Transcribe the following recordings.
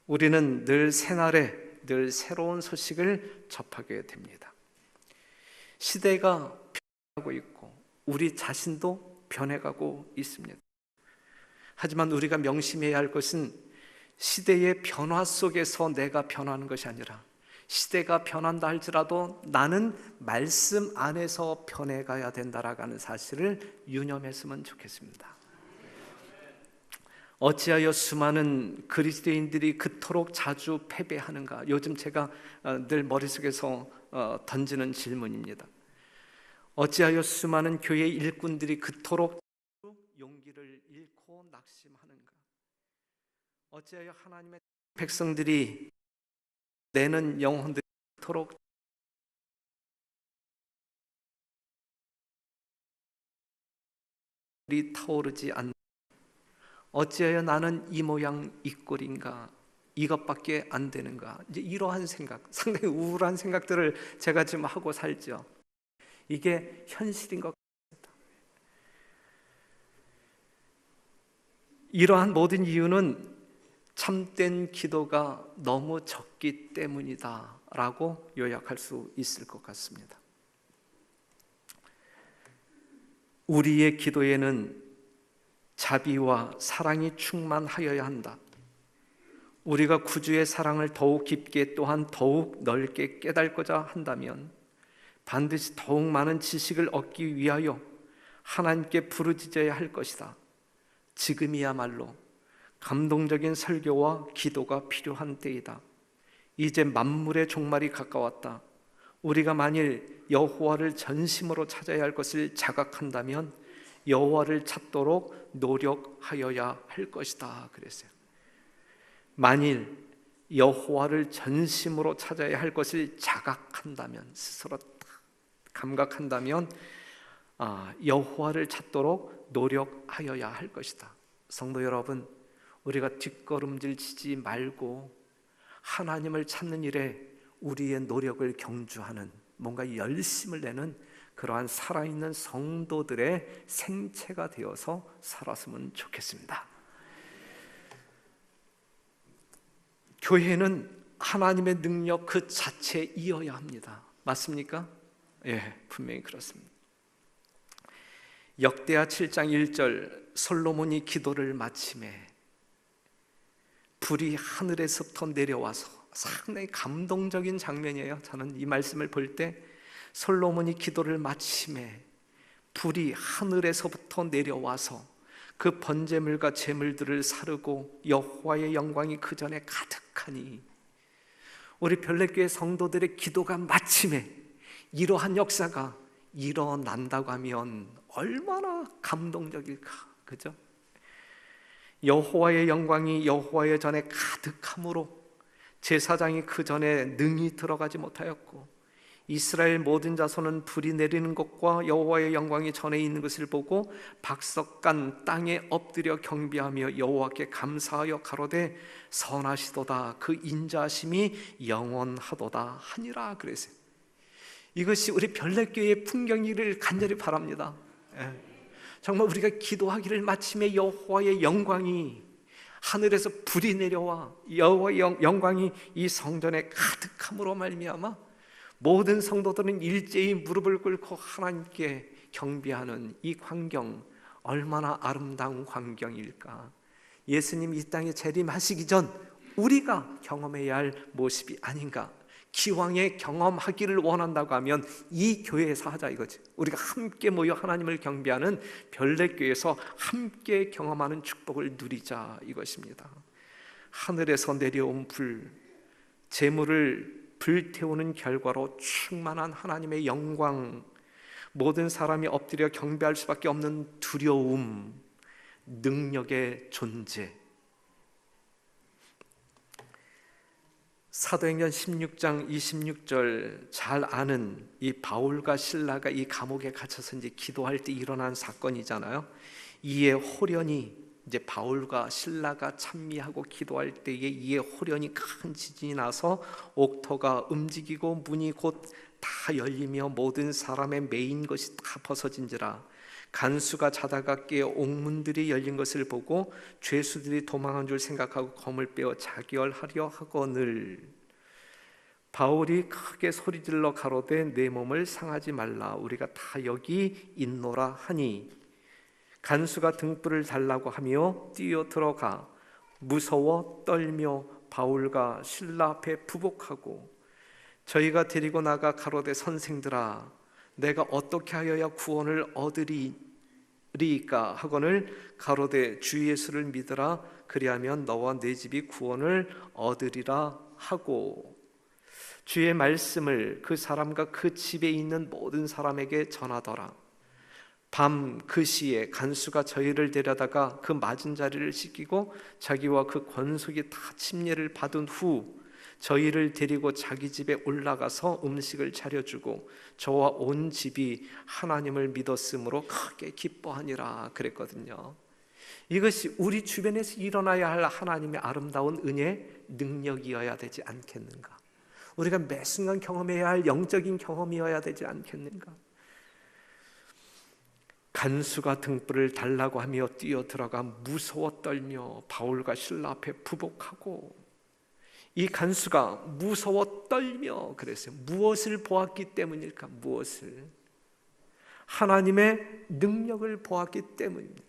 우리는 늘 새날에 늘 새로운 소식을 접하게 됩니다. 시대가 변하고 있고 우리 자신도 변해가고 있습니다. 하지만 우리가 명심해야 할 것은 시대의 변화 속에서 내가 변하는 것이 아니라 시대가 변한다 할지라도 나는 말씀 안에서 변해가야 된다라는 사실을 유념했으면 좋겠습니다. 어찌하여 수많은 그리스도인들이 그토록 자주 패배하는가? 요즘 제가 늘 머릿속에서 던지는 질문입니다. 어찌하여 수많은 교회 일꾼들이 그토록 용기를 잃고 낙심하는가? 어찌하여 하나님의 백성들이 내는 영혼들이 그토록 타오르지 않는가? 어찌하여 나는 이 모양 이 꼴인가? 이것밖에 안 되는가? 이제 이러한 생각, 상당히 우울한 생각들을 제가 지금 하고 살죠. 이게 현실인 것 같습니다. 이러한 모든 이유는 참된 기도가 너무 적기 때문이다 라고 요약할 수 있을 것 같습니다. 우리의 기도에는 자비와 사랑이 충만하여야 한다. 우리가 구주의 사랑을 더욱 깊게 또한 더욱 넓게 깨닫고자 한다면 반드시 더욱 많은 지식을 얻기 위하여 하나님께 부르짖어야 할 것이다. 지금이야말로 감동적인 설교와 기도가 필요한 때이다. 이제 만물의 종말이 가까웠다. 우리가 만일 여호와를 전심으로 찾아야 할 것을 자각한다면 여호와를 찾도록 노력하여야 할 것이다 그랬어요. 만일 여호와를 전심으로 찾아야 할 것을 자각한다면, 스스로 감각한다면 여호와를 찾도록 노력하여야 할 것이다. 성도 여러분, 우리가 뒷걸음질 치지 말고 하나님을 찾는 일에 우리의 노력을 경주하는, 뭔가 열심을 내는 그러한 살아있는 성도들의 생체가 되어서 살았으면 좋겠습니다. 교회는 하나님의 능력 그 자체이어야 합니다. 맞습니까? 예, 분명히 그렇습니다. 역대하 7장 1절, 솔로몬이 기도를 마치매 불이 하늘에서부터 내려와서, 상당히 감동적인 장면이에요. 저는 이 말씀을 볼 때 솔로몬이 기도를 마치매 불이 하늘에서부터 내려와서 그 번제물과 제물들을 사르고 여호와의 영광이 그 전에 가득하니, 우리 별내교회 성도들의 기도가 마침에 이러한 역사가 일어난다고 하면 얼마나 감동적일까, 그죠? 여호와의 영광이 여호와의 전에 가득함으로 제사장이 그 전에 능히 들어가지 못하였고, 이스라엘 모든 자손은 불이 내리는 것과 여호와의 영광이 전에 있는 것을 보고 박석간 땅에 엎드려 경배하며 여호와께 감사하여 가로되 선하시도다, 그 인자하심이 영원하도다 하니라 그랬어요. 이것이 우리 별내교회의 풍경이기를 간절히 바랍니다. 정말 우리가 기도하기를 마침에 여호와의 영광이 하늘에서 불이 내려와 여호와의 영광이 이 성전에 가득함으로 말미암아 모든 성도들은 일제히 무릎을 꿇고 하나님께 경배하는 이 광경, 얼마나 아름다운 광경일까. 예수님이 이 땅에 재림하시기 전 우리가 경험해야 할 모습이 아닌가. 기왕에 경험하기를 원한다고 하면 이 교회에서 하자 이거지. 우리가 함께 모여 하나님을 경배하는 별내교회에서 함께 경험하는 축복을 누리자 이것입니다. 하늘에서 내려온 불, 재물을 불태우는 결과로 충만한 하나님의 영광, 모든 사람이 엎드려 경배할 수밖에 없는 두려움, 능력의 존재. 사도행전 16장 26절 잘 아는 이 바울과 실라가 이 감옥에 갇혀서 이제 기도할 때 일어난 사건이잖아요. 이에 호련히 이제 바울과 실라가 찬미하고 기도할 때에 이에 호련히 큰 지진이 나서 옥토가 움직이고 문이 곧 다 열리며 모든 사람의 매인 것이 다 벗어진지라. 간수가 자다가 깨어 옥문들이 열린 것을 보고 죄수들이 도망한 줄 생각하고 검을 빼어 자결하려 하거늘 바울이 크게 소리질러 가로되 내 몸을 상하지 말라 우리가 다 여기 있노라 하니 간수가 등불을 달라고 하며 뛰어 들어가 무서워 떨며 바울과 신라 앞에 부복하고 저희가 데리고 나가 가로되 선생들아 내가 어떻게 하여야 구원을 얻으리이까 하거늘 가로되 주 예수를 믿으라 그리하면 너와 내 집이 구원을 얻으리라 하고 주의 말씀을 그 사람과 그 집에 있는 모든 사람에게 전하더라. 밤 그 시에 간수가 저희를 데려다가 그 맞은 자리를 씻기고 자기와 그 권속이 다 침례를 받은 후 저희를 데리고 자기 집에 올라가서 음식을 차려주고 저와 온 집이 하나님을 믿었으므로 크게 기뻐하니라 그랬거든요. 이것이 우리 주변에서 일어나야 할 하나님의 아름다운 은혜 능력이어야 되지 않겠는가? 우리가 매 순간 경험해야 할 영적인 경험이어야 되지 않겠는가? 간수가 등불을 달라고 하며 뛰어 들어가 무서워 떨며 바울과 신라 앞에 부복하고 이 간수가 무서워 떨며 그랬어요. 무엇을 보았기 때문일까? 무엇을? 하나님의 능력을 보았기 때문입니다.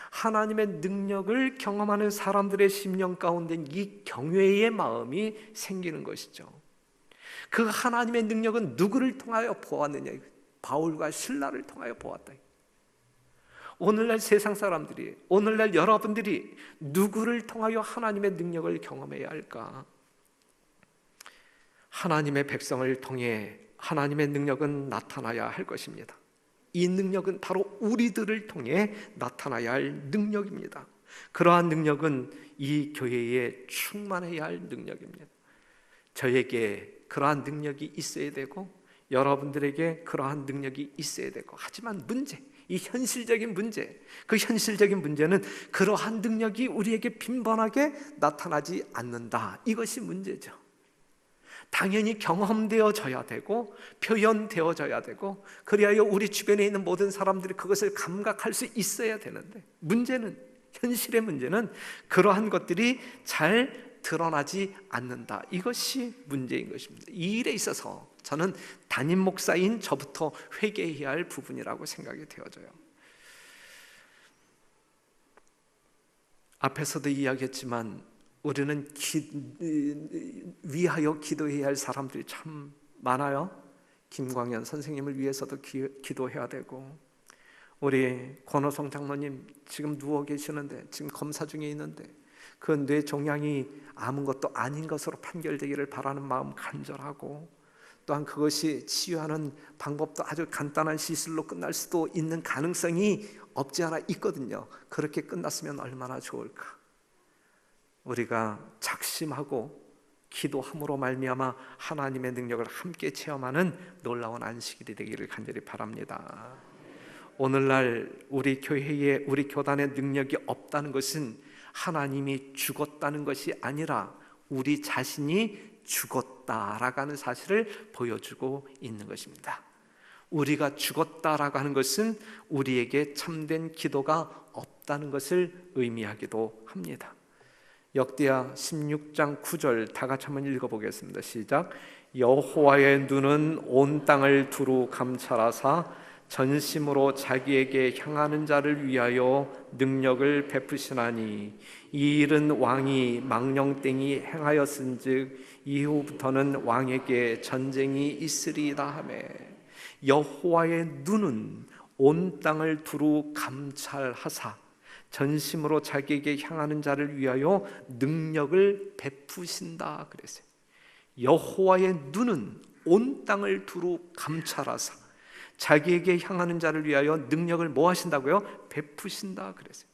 하나님의 능력을 경험하는 사람들의 심령 가운데 이 경외의 마음이 생기는 것이죠. 그 하나님의 능력은 누구를 통하여 보았느냐? 바울과 신라를 통하여 보았다. 오늘날 세상 사람들이, 오늘날 여러분들이 누구를 통하여 하나님의 능력을 경험해야 할까? 하나님의 백성을 통해 하나님의 능력은 나타나야 할 것입니다. 이 능력은 바로 우리들을 통해 나타나야 할 능력입니다. 그러한 능력은 이 교회에 충만해야 할 능력입니다. 저에게 그러한 능력이 있어야 되고 여러분들에게 그러한 능력이 있어야 되고, 하지만 이 현실적인 문제, 그 현실적인 문제는 그러한 능력이 우리에게 빈번하게 나타나지 않는다. 이것이 문제죠. 당연히 경험되어져야 되고 표현되어져야 되고 그리하여 우리 주변에 있는 모든 사람들이 그것을 감각할 수 있어야 되는데 현실의 문제는 그러한 것들이 잘 드러나지 않는다. 이것이 문제인 것입니다. 이 일에 있어서 저는 담임 목사인 저부터 회개해야 할 부분이라고 생각이 되어져요. 앞에서도 이야기했지만 우리는 위하여 기도해야 할 사람들이 참 많아요. 김광현 선생님을 위해서도 기도해야 되고, 우리 권호성 장로님 지금 누워 계시는데, 지금 검사 중에 있는데 그 뇌 종양이 아무것도 아닌 것으로 판결되기를 바라는 마음 간절하고, 또한 그것이 치유하는 방법도 아주 간단한 시술로 끝날 수도 있는 가능성이 없지 않아 있거든요. 그렇게 끝났으면 얼마나 좋을까. 우리가 작심하고 기도함으로 말미암아 하나님의 능력을 함께 체험하는 놀라운 안식일이 되기를 간절히 바랍니다. 오늘날 우리 교회에, 우리 교단에 능력이 없다는 것은 하나님이 죽었다는 것이 아니라 우리 자신이 죽었다라고 하는 사실을 보여주고 있는 것입니다. 우리가 죽었다라고 하는 것은 우리에게 참된 기도가 없다는 것을 의미하기도 합니다. 역대하 16장 9절 다 같이 한번 읽어보겠습니다. 시작. 여호와의 눈은 온 땅을 두루 감찰하사 전심으로 자기에게 향하는 자를 위하여 능력을 베푸시나니 이 일은 왕이 망령땡이 행하였은즉 이후부터는 왕에게 전쟁이 있으리이다 하매, 여호와의 눈은 온 땅을 두루 감찰하사 전심으로 자기에게 향하는 자를 위하여 능력을 베푸신다 그랬어요. 여호와의 눈은 온 땅을 두루 감찰하사 자기에게 향하는 자를 위하여 능력을 뭐 하신다고요? 베푸신다 그랬어요.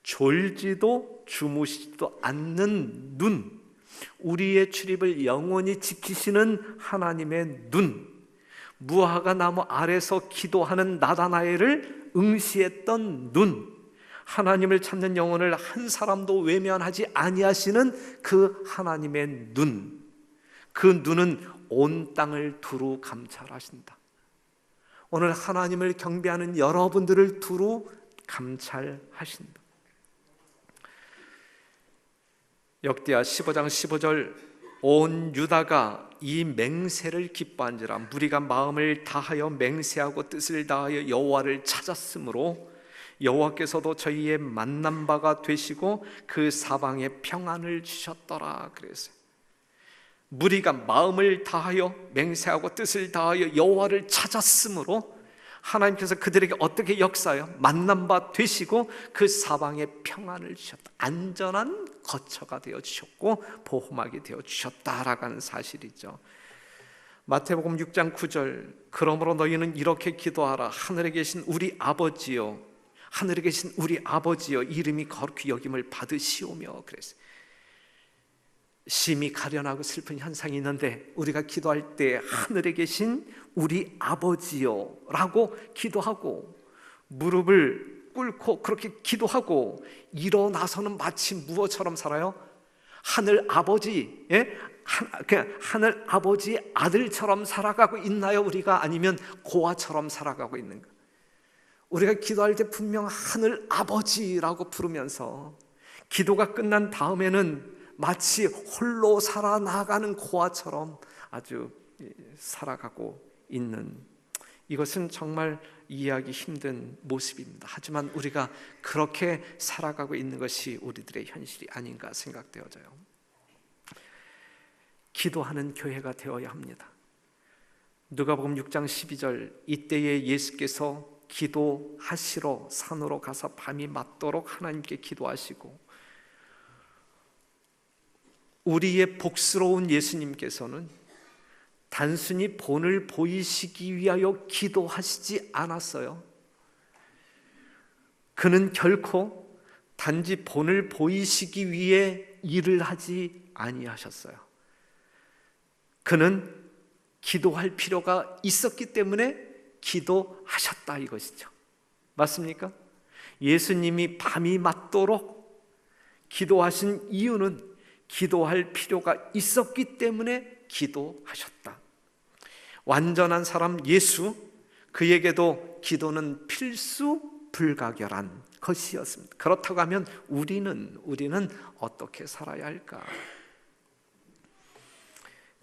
졸지도 주무시지도 않는 눈, 우리의 출입을 영원히 지키시는 하나님의 눈, 무화과 나무 아래서 기도하는 나다나엘을 응시했던 눈, 하나님을 찾는 영혼을 한 사람도 외면하지 아니하시는 그 하나님의 눈, 그 눈은 온 땅을 두루 감찰하신다. 오늘 하나님을 경배하는 여러분들을 두루 감찰하신다. 역대하 15장 15절, 온 유다가 이 맹세를 기뻐한지라 무리가 마음을 다하여 맹세하고 뜻을 다하여 여호와를 찾았으므로 여호와께서도 저희의 만난 바가 되시고 그 사방에 평안을 주셨더라. 그랬어요. 무리가 마음을 다하여 맹세하고 뜻을 다하여 여호와를 찾았으므로 하나님께서 그들에게 어떻게 역사하여 만난 바 되시고 그 사방에 평안을 주셨다. 안전한 거처가 되어 주셨고 보호막이 되어 주셨다라고 하는 사실이죠. 마태복음 6장 9절, 그러므로 너희는 이렇게 기도하라. 하늘에 계신 우리 아버지여, 하늘에 계신 우리 아버지여, 이름이 거룩히 여김을 받으시오며. 그랬어요. 심히 가련하고 슬픈 현상이 있는데 우리가 기도할 때 하늘에 계신 우리 아버지여 라고 기도하고 무릎을 꿇고 그렇게 기도하고 일어나서는 마치 무엇처럼 살아요? 하늘 아버지, 그냥 하늘 아버지의 아들처럼 살아가고 있나요? 우리가? 아니면 고아처럼 살아가고 있는가? 우리가 기도할 때 분명 하늘 아버지라고 부르면서 기도가 끝난 다음에는 마치 홀로 살아나가는 고아처럼 아주 살아가고 있는, 이것은 정말 이해하기 힘든 모습입니다. 하지만 우리가 그렇게 살아가고 있는 것이 우리들의 현실이 아닌가 생각되어져요. 기도하는 교회가 되어야 합니다. 누가복음 6장 12절, 이때에 예수께서 기도하시러 산으로 가서 밤이 맞도록 하나님께 기도하시고, 우리의 복스러운 예수님께서는 단순히 본을 보이시기 위하여 기도하시지 않았어요. 그는 결코 단지 본을 보이시기 위해 일을 하지 아니하셨어요. 그는 기도할 필요가 있었기 때문에 기도하셨다 이것이죠. 맞습니까? 예수님이 밤이 맞도록 기도하신 이유는 기도할 필요가 있었기 때문에 기도하셨다. 완전한 사람 예수, 그에게도 기도는 필수 불가결한 것이었습니다. 그렇다고 하면 우리는 어떻게 살아야 할까?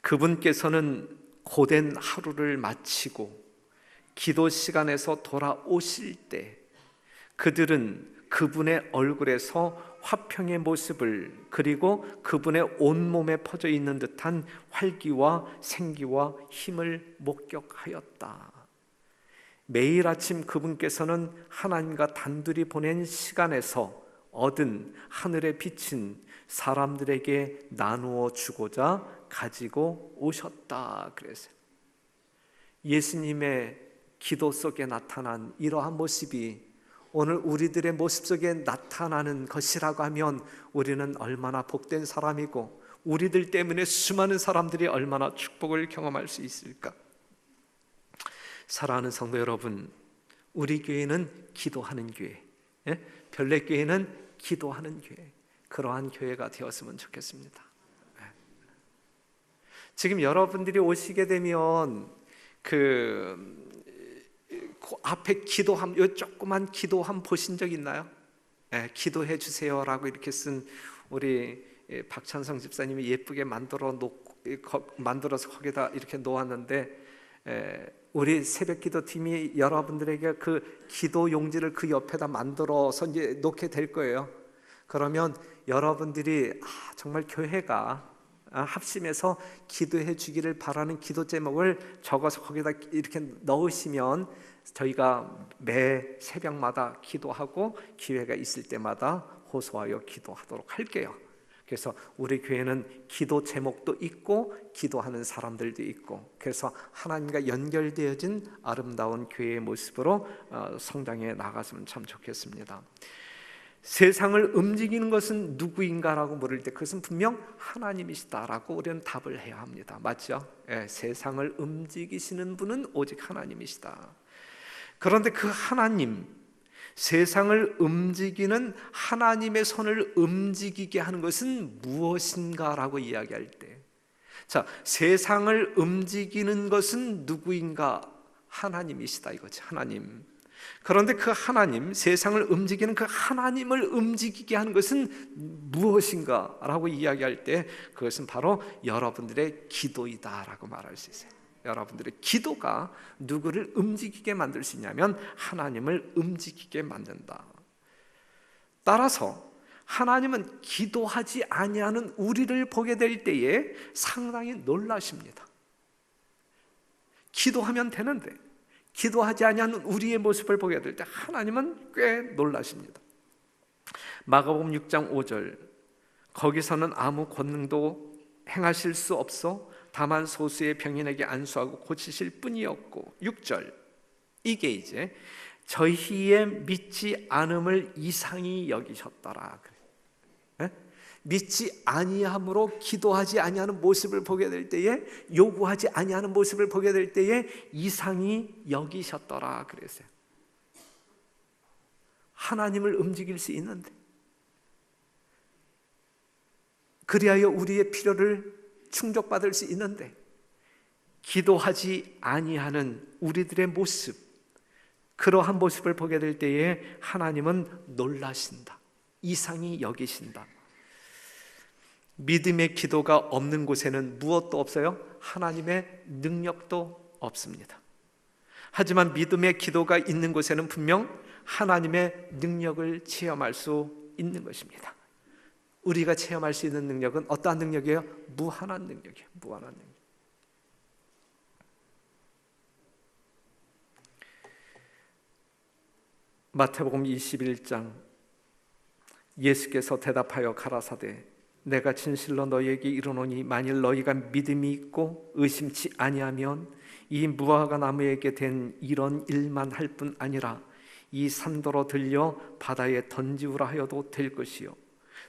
그분께서는 고된 하루를 마치고 기도 시간에서 돌아오실 때 그들은 그분의 얼굴에서 화평의 모습을, 그리고 그분의 온몸에 퍼져 있는 듯한 활기와 생기와 힘을 목격하였다. 매일 아침 그분께서는 하나님과 단둘이 보낸 시간에서 얻은 하늘의 빛은 사람들에게 나누어 주고자 가지고 오셨다 그랬어요. 예수님의 기도 속에 나타난 이러한 모습이 오늘 우리들의 모습 속에 나타나는 것이라고 하면 우리는 얼마나 복된 사람이고 우리들 때문에 수많은 사람들이 얼마나 축복을 경험할 수 있을까? 사랑하는 성도 여러분, 우리 교회는 기도하는 교회, 별내교회는 기도하는 교회, 그러한 교회가 되었으면 좋겠습니다. 지금 여러분들이 오시게 되면 그 앞에 기도함, 요 조그만 기도함 보신 적 있나요? 기도해 주세요라고 이렇게 쓴 우리 박찬성 집사님이 예쁘게 만들어서 거기다 이렇게 놓았는데, 우리 새벽기도 팀이 여러분들에게 그 기도 용지를 그 옆에다 만들어서 이제 놓게 될 거예요. 그러면 여러분들이 정말 교회가 합심해서 기도해 주기를 바라는 기도 제목을 적어서 거기다 이렇게 넣으시면 저희가 매 새벽마다 기도하고 기회가 있을 때마다 호소하여 기도하도록 할게요. 그래서 우리 교회는 기도 제목도 있고 기도하는 사람들도 있고, 그래서 하나님과 연결되어진 아름다운 교회의 모습으로 성장해 나갔으면 참 좋겠습니다. 세상을 움직이는 것은 누구인가라고 물을 때 그것은 분명 하나님이시다라고 우리는 답을 해야 합니다. 맞죠? 세상을 움직이시는 분은 오직 하나님이시다. 그런데 그 하나님, 세상을 움직이는 하나님의 손을 움직이게 하는 것은 무엇인가라고 이야기할 때, 자, 세상을 움직이는 것은 누구인가 하나님이시다 이거지. 하나님. 그런데 그 하나님, 세상을 움직이는 그 하나님을 움직이게 하는 것은 무엇인가 라고 이야기할 때 그것은 바로 여러분들의 기도이다라고 말할 수 있어요. 여러분들의 기도가 누구를 움직이게 만들 수 있냐면 하나님을 움직이게 만든다. 따라서 하나님은 기도하지 아니하는 우리를 보게 될 때에 상당히 놀라십니다. 기도하면 되는데 기도하지 아니하는 우리의 모습을 보게 될 때 하나님은 꽤 놀라십니다. 마가복음 6장 5절, 거기서는 아무 권능도 행하실 수 없어 다만 소수의 병인에게 안수하고 고치실 뿐이었고, 6절, 이게 이제 저희의 믿지 않음을 이상히 여기셨더라. 믿지 아니함으로 기도하지 아니하는 모습을 보게 될 때에, 요구하지 아니하는 모습을 보게 될 때에 이상히 여기셨더라 그랬어요. 하나님을 움직일 수 있는데, 그리하여 우리의 필요를 충족받을 수 있는데 기도하지 아니하는 우리들의 모습, 그러한 모습을 보게 될 때에 하나님은 놀라신다, 이상히 여기신다. 믿음의 기도가 없는 곳에는 무엇도 없어요? 하나님의 능력도 없습니다. 하지만 믿음의 기도가 있는 곳에는 분명 하나님의 능력을 체험할 수 있는 것입니다. 우리가 체험할 수 있는 능력은 어떠한 능력이에요? 무한한 능력이에요. 무한한 능력. 마태복음 21장, 예수께서 대답하여 가라사대 내가 진실로 너희에게 이르노니 만일 너희가 믿음이 있고 의심치 아니하면 이 무화과 나무에게 된 이런 일만 할 뿐 아니라 이 산더러 들려 바다에 던지우라 하여도 될 것이요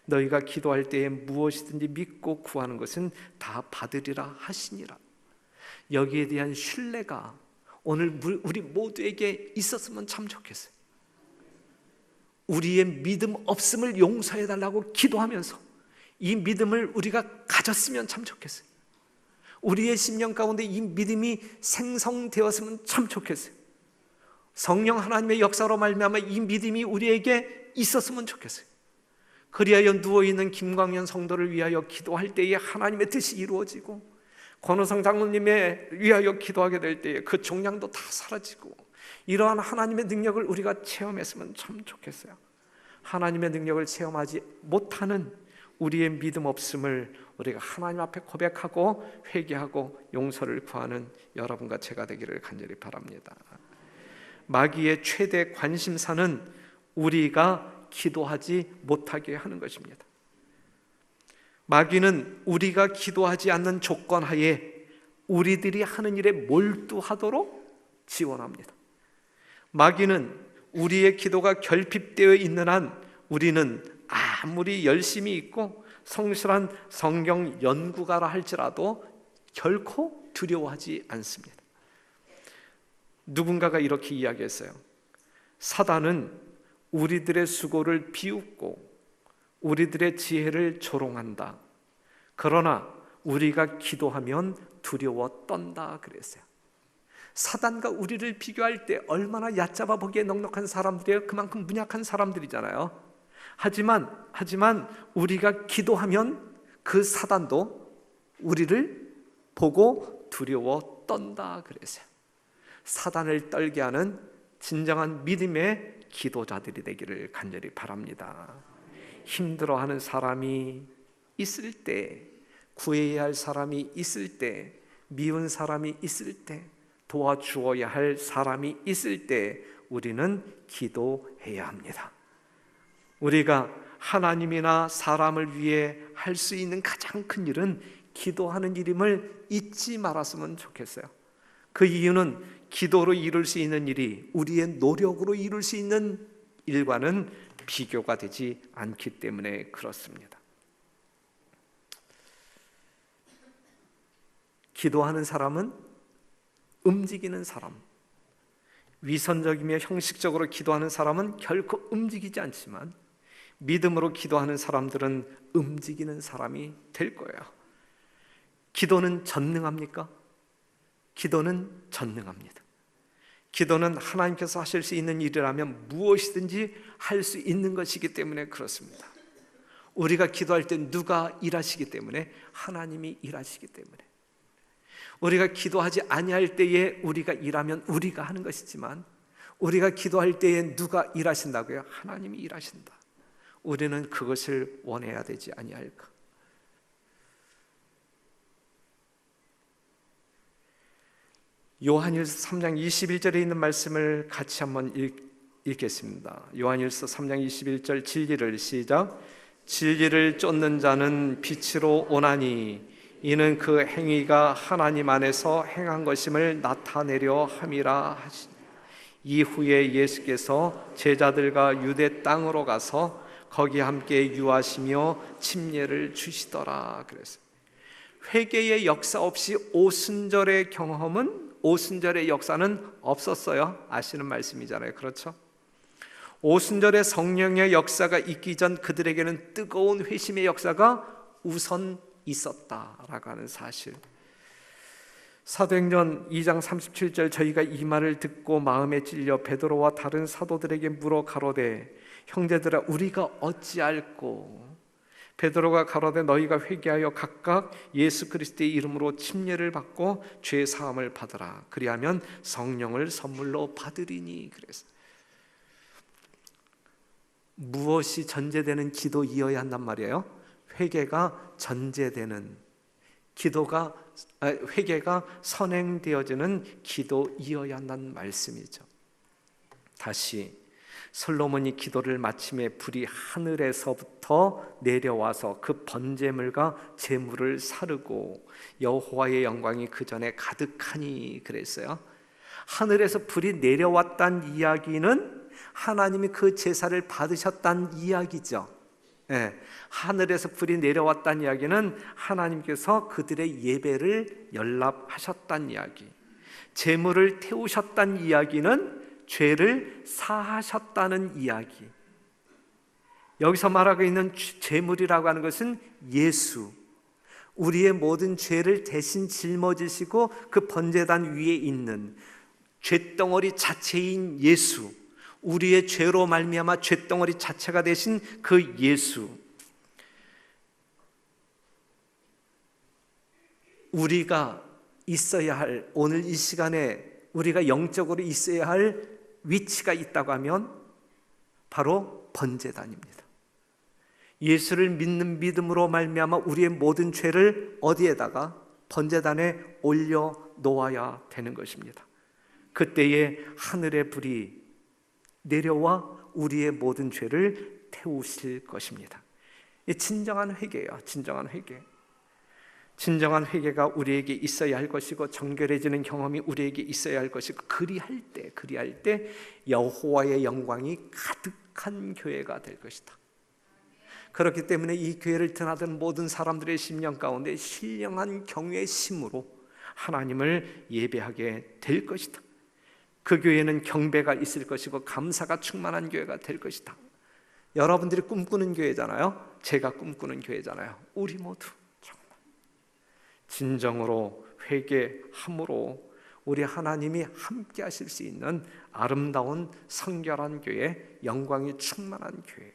너희가 기도할 때에 무엇이든지 믿고 구하는 것은 다 받으리라 하시니라. 여기에 대한 신뢰가 오늘 우리 모두에게 있었으면 참 좋겠어요. 우리의 믿음 없음을 용서해달라고 기도하면서 이 믿음을 우리가 가졌으면 참 좋겠어요. 우리의 심령 가운데 이 믿음이 생성되었으면 참 좋겠어요. 성령 하나님의 역사로 말미암아 이 믿음이 우리에게 있었으면 좋겠어요. 그리하여 누워있는 김광현 성도를 위하여 기도할 때에 하나님의 뜻이 이루어지고, 권호성 장로님에 위하여 기도하게 될 때에 그 종량도 다 사라지고, 이러한 하나님의 능력을 우리가 체험했으면 참 좋겠어요. 하나님의 능력을 체험하지 못하는 우리의 믿음 없음을 우리가 하나님 앞에 고백하고 회개하고 용서를 구하는 여러분과 제가 되기를 간절히 바랍니다. 마귀의 최대 관심사는 우리가 기도하지 못하게 하는 것입니다. 마귀는 우리가 기도하지 않는 조건 하에 우리들이 하는 일에 몰두하도록 지원합니다. 마귀는 우리의 기도가 결핍되어 있는 한 우리는 아무리 열심히 있고 성실한 성경 연구가라 할지라도 결코 두려워하지 않습니다. 누군가가 이렇게 이야기했어요. 사단은 우리들의 수고를 비웃고 우리들의 지혜를 조롱한다. 그러나 우리가 기도하면 두려워 떤다 그랬어요. 사단과 우리를 비교할 때 얼마나 얕잡아 보기에 넉넉한 사람들이에요. 그만큼 문약한 사람들이잖아요. 하지만 우리가 기도하면 그 사단도 우리를 보고 두려워 떤다 그랬어요. 사단을 떨게 하는 진정한 믿음의 기도자들이 되기를 간절히 바랍니다. 힘들어하는 사람이 있을 때, 구해야 할 사람이 있을 때, 미운 사람이 있을 때, 도와주어야 할 사람이 있을 때 우리는 기도해야 합니다. 우리가 하나님이나 사람을 위해 할 수 있는 가장 큰 일은 기도하는 일임을 잊지 말았으면 좋겠어요. 그 이유는 기도로 이룰 수 있는 일이 우리의 노력으로 이룰 수 있는 일과는 비교가 되지 않기 때문에 그렇습니다. 기도하는 사람은 움직이는 사람, 위선적이며 형식적으로 기도하는 사람은 결코 움직이지 않지만 믿음으로 기도하는 사람들은 움직이는 사람이 될 거예요. 기도는 전능합니까? 기도는 전능합니다. 기도는 하나님께서 하실 수 있는 일이라면 무엇이든지 할 수 있는 것이기 때문에 그렇습니다. 우리가 기도할 때 누가 일하시기 때문에? 하나님이 일하시기 때문에. 우리가 기도하지 아니할 때에 우리가 일하면 우리가 하는 것이지만, 우리가 기도할 때에 누가 일하신다고요? 하나님이 일하신다. 우리는 그것을 원해야 되지 아니할까? 요한일서 3장 21절에 있는 말씀을 같이 한번 읽겠습니다. 요한일서 3장 21절 진리를 시작. 진리를 쫓는 자는 빛으로 오나니 이는 그 행위가 하나님 안에서 행한 것임을 나타내려 함이라 하시니. 이후에 예수께서 제자들과 유대 땅으로 가서 거기 함께 유하시며 침례를 주시더라 그랬어요. 회개의 역사 없이 오순절의 경험은, 오순절의 역사는 없었어요. 아시는 말씀이잖아요. 그렇죠? 오순절의 성령의 역사가 있기 전 그들에게는 뜨거운 회심의 역사가 우선 있었다라고 하는 사실. 사도행전 2장 37절, 저희가 이 말을 듣고 마음에 찔려 베드로와 다른 사도들에게 물어 가로되 형제들아 우리가 어찌할꼬. 베드로가 가로되 너희가 회개하여 각각 예수 그리스도의 이름으로 침례를 받고 죄 사함을 받으라. 그리하면 성령을 선물로 받으리니. 그래서 무엇이 전제되는 기도이어야 한단 말이에요? 회개가 전제되는 기도가, 회개가 선행되어지는 기도이어야 한다는 말씀이죠. 다시 솔로몬이 기도를 마침에 불이 하늘에서부터 내려와서 그 번제물과 제물을 사르고 여호와의 영광이 그 전에 가득하니 그랬어요. 하늘에서 불이 내려왔다는 이야기는 하나님이 그 제사를 받으셨다는 이야기죠. 네, 하늘에서 불이 내려왔다는 이야기는 하나님께서 그들의 예배를 연락하셨다는 이야기. 제물을 태우셨다는 이야기는 죄를 사하셨다는 이야기. 여기서 말하고 있는 제물이라고 하는 것은 예수, 우리의 모든 죄를 대신 짊어지시고 그 번제단 위에 있는 죄덩어리 자체인 예수, 우리의 죄로 말미암아 죄덩어리 자체가 되신 그 예수, 우리가 있어야 할, 오늘 이 시간에 우리가 영적으로 있어야 할 위치가 있다고 하면 바로 번제단입니다. 예수를 믿는 믿음으로 말미암아 우리의 모든 죄를 어디에다가? 번제단에 올려 놓아야 되는 것입니다. 그때에 하늘의 불이 내려와 우리의 모든 죄를 태우실 것입니다. 이 진정한 회개예요. 진정한 회개. 진정한 회개가 우리에게 있어야 할 것이고 정결해지는 경험이 우리에게 있어야 할 것이고, 그리할 때 여호와의 영광이 가득한 교회가 될 것이다. 그렇기 때문에 이 교회를 드나든 모든 사람들의 심령 가운데 신령한 경외의 심으로 하나님을 예배하게 될 것이다. 그 교회는 경배가 있을 것이고 감사가 충만한 교회가 될 것이다. 여러분들이 꿈꾸는 교회잖아요. 제가 꿈꾸는 교회잖아요. 우리 모두 정말 진정으로 회개함으로 우리 하나님이 함께 하실 수 있는 아름다운 성결한 교회, 영광이 충만한 교회.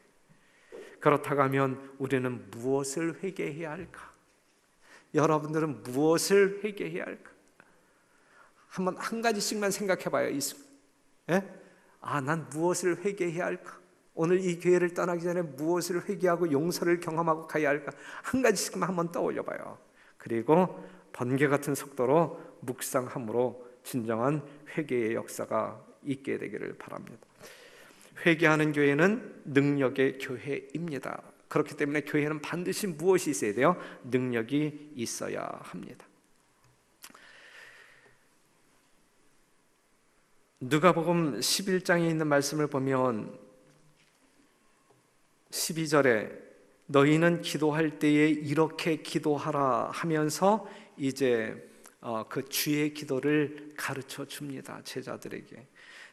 그렇다고 하면 우리는 무엇을 회개해야 할까? 여러분들은 무엇을 회개해야 할까? 한번 한 가지씩만 생각해봐요. 이 순간. 난 무엇을 회개해야 할까? 오늘 이 교회를 떠나기 전에 무엇을 회개하고 용서를 경험하고 가야 할까? 한 가지씩만 한번 떠올려봐요. 그리고 번개 같은 속도로 묵상함으로 진정한 회개의 역사가 있게 되기를 바랍니다. 회개하는 교회는 능력의 교회입니다. 그렇기 때문에 교회는 반드시 무엇이 있어야 돼요? 능력이 있어야 합니다. 누가복음 11장에 있는 말씀을 보면 12절에 너희는 기도할 때에 이렇게 기도하라 하면서 이제 그 주의 기도를 가르쳐 줍니다. 제자들에게.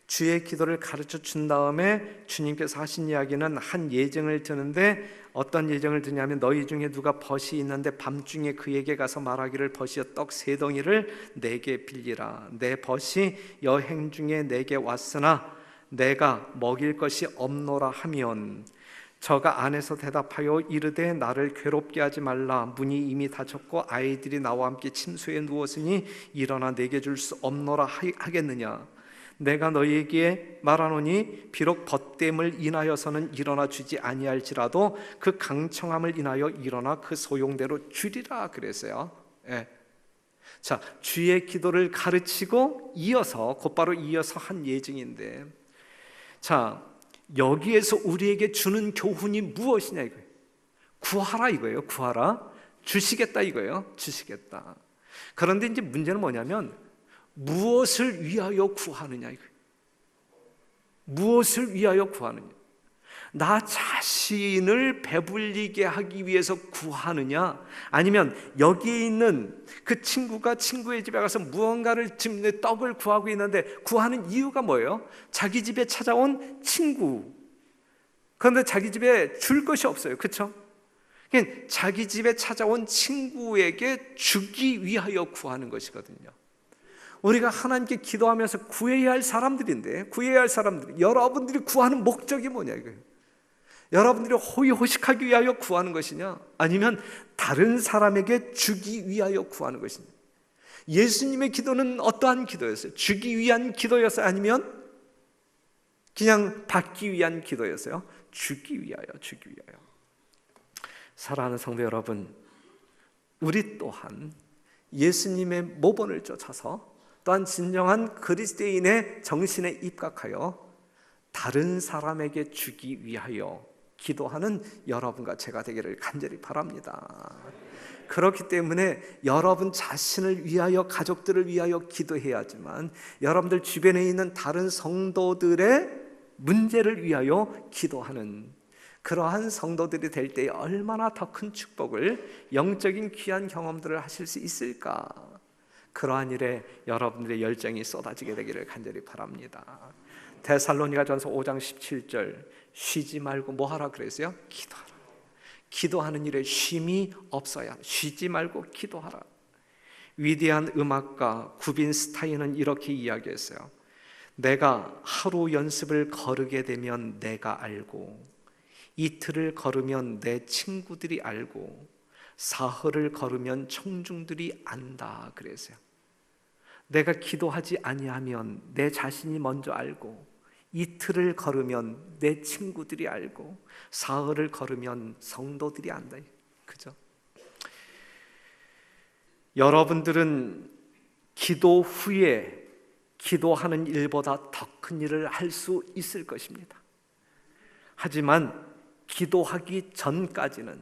주의 기도를 가르쳐 준 다음에 주님께서 하신 이야기는 한 예증을 드는데, 어떤 예증을 드냐면 너희 중에 누가 벗이 있는데 밤중에 그에게 가서 말하기를 벗이여 떡 세 덩이를 내게 빌리라. 내 벗이 여행 중에 내게 왔으나 내가 먹일 것이 없노라 하면 저가 안에서 대답하여 이르되 나를 괴롭게 하지 말라. 문이 이미 닫혔고 아이들이 나와 함께 침소에 누웠으니 일어나 내게 줄 수 없노라 하겠느냐. 내가 너희에게 말하노니 비록 벗됨을 인하여서는 일어나 주지 아니할지라도 그 강청함을 인하여 일어나 그 소용대로 주리라 그랬어요. 예. 자, 주의 기도를 가르치고 곧바로 이어서 한 예증인데, 자, 여기에서 우리에게 주는 교훈이 무엇이냐 이거예요. 구하라 이거예요. 구하라. 주시겠다 이거예요. 주시겠다. 그런데 이제 문제는 뭐냐면 무엇을 위하여 구하느냐 이거예요. 무엇을 위하여 구하느냐. 나 자신을 배불리게 하기 위해서 구하느냐, 아니면 여기에 있는 그 친구가 친구의 집에 가서 무언가를 지금 떡을 구하고 있는데 구하는 이유가 뭐예요? 자기 집에 찾아온 친구, 그런데 자기 집에 줄 것이 없어요. 그렇죠? 자기 집에 찾아온 친구에게 주기 위하여 구하는 것이거든요. 우리가 하나님께 기도하면서 구해야 할 사람들인데, 여러분들이 구하는 목적이 뭐냐 이거예요. 여러분들이 호의호식하기 위하여 구하는 것이냐, 아니면 다른 사람에게 주기 위하여 구하는 것이냐. 예수님의 기도는 어떠한 기도였어요? 주기 위한 기도였어요? 아니면 그냥 받기 위한 기도였어요? 주기 위하여. 사랑하는 성도 여러분, 우리 또한 예수님의 모본을 쫓아서, 또한 진정한 그리스도인의 정신에 입각하여 다른 사람에게 주기 위하여 기도하는 여러분과 제가 되기를 간절히 바랍니다. 그렇기 때문에 여러분 자신을 위하여, 가족들을 위하여 기도해야 하지만 여러분들 주변에 있는 다른 성도들의 문제를 위하여 기도하는 그러한 성도들이 될 때 얼마나 더 큰 축복을, 영적인 귀한 경험들을 하실 수 있을까. 그러한 일에 여러분들의 열정이 쏟아지게 되기를 간절히 바랍니다. 데살로니가전서 5장 17절, 쉬지 말고 뭐 하라 그랬어요? 기도하라. 기도하는 일에 쉼이 없어야, 쉬지 말고 기도하라. 위대한 음악가 구빈 스타인은 이렇게 이야기했어요. 내가 하루 연습을 거르게 되면 내가 알고, 이틀을 걸으면 내 친구들이 알고, 사흘을 걸으면 청중들이 안다 그랬어요. 내가 기도하지 아니하면 내 자신이 먼저 알고, 이틀을 걸으면 내 친구들이 알고, 사흘을 걸으면 성도들이 안다. 그죠? 여러분들은 기도 후에 기도하는 일보다 더 큰 일을 할 수 있을 것입니다. 하지만 기도하기 전까지는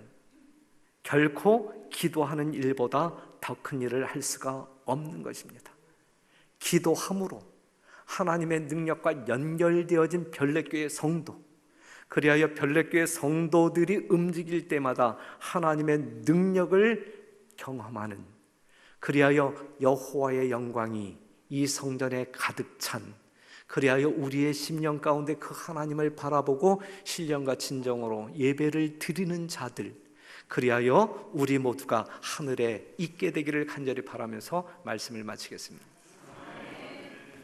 결코 기도하는 일보다 더 큰 일을 할 수가 없는 것입니다. 기도함으로 하나님의 능력과 연결되어진 별내교회 성도, 그리하여 별내교회 성도들이 움직일 때마다 하나님의 능력을 경험하는, 그리하여 여호와의 영광이 이 성전에 가득 찬, 그리하여 우리의 심령 가운데 그 하나님을 바라보고 신령과 진정으로 예배를 드리는 자들, 그리하여 우리 모두가 하늘에 있게 되기를 간절히 바라면서 말씀을 마치겠습니다.